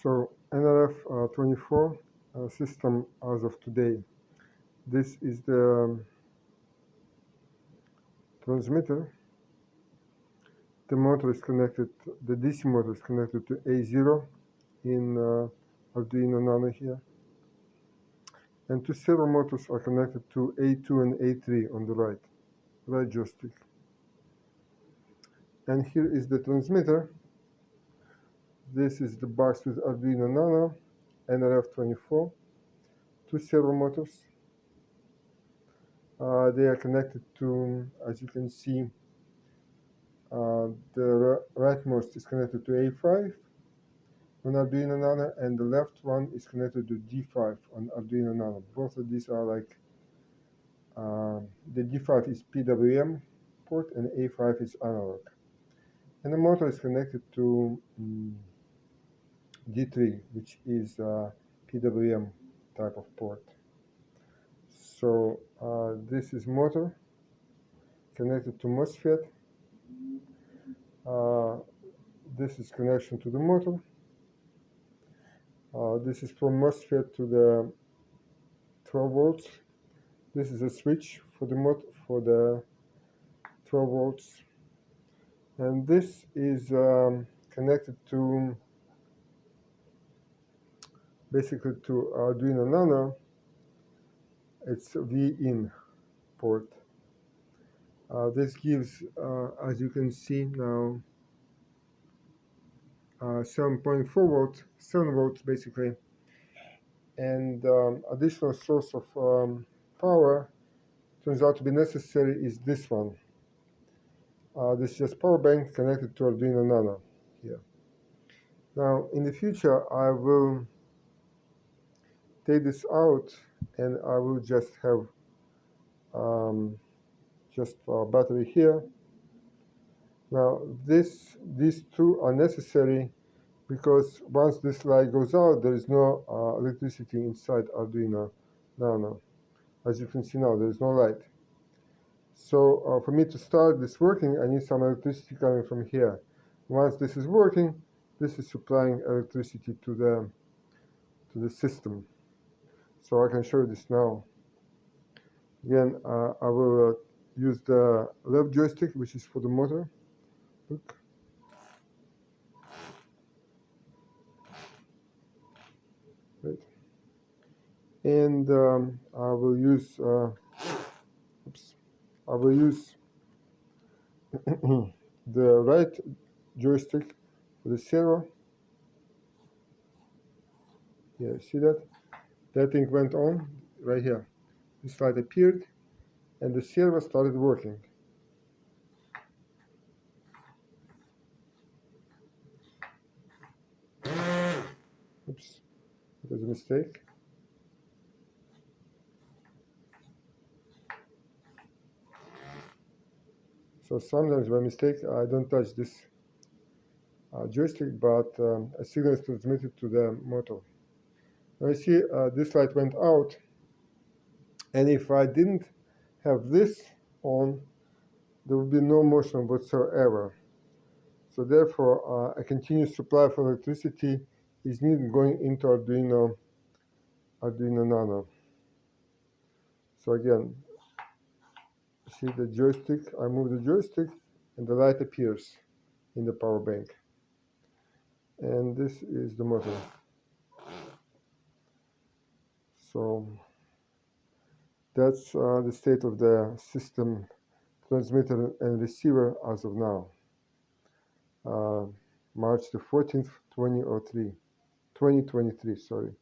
So nRF24 system as of today. This is the transmitter. The motor is connected, the DC motor is connected to A0 in Arduino Nano here. And two servo motors are connected to A2 and A3 on the right joystick. And here is the transmitter. This is the box with Arduino Nano, nRF24, two servo motors. They are connected to, as you can see, the rightmost is connected to A5 on Arduino Nano, and the left one is connected to D5 on Arduino Nano. Both of these are like, the D5 is PWM port and A5 is analog. And the motor is connected to D3, which is PWM type of port. So this is motor connected to MOSFET. This is connection to the motor. This is from MOSFET to the 12 volts. This is a switch for the 12 volts. And this is connected to basically to Arduino Nano. It's a V-in port. This gives, as you can see now, 7.4 volts, 7 volts basically, and additional source of power turns out to be necessary is this one. This is just power bank connected to Arduino Nano here. Now in the future I will take this out and I will just have just a battery here. Now these two are necessary because once this light goes out, there is no electricity inside Arduino Nano. As you can see now, there is no light. So for me to start this working, I need some electricity coming from here. Once this is working, this is supplying electricity to the system. So I can show you this now. Again, I will use the left joystick, which is for the motor. Look. Right. And I will use the right joystick for the servo. Yeah, see that? That thing went on right here. This light appeared and the servo started working. Oops, that was a mistake. So sometimes by mistake I don't touch this joystick, but a signal is transmitted to the motor. Now you see this light went out, and if I didn't have this on, there would be no motion whatsoever. So therefore a continuous supply of electricity is needed going into Arduino Nano. So again, see the joystick, I move the joystick and the light appears in the power bank. And this is the motor. So that's the state of the system transmitter and receiver as of now. March the 14th, 2023, sorry.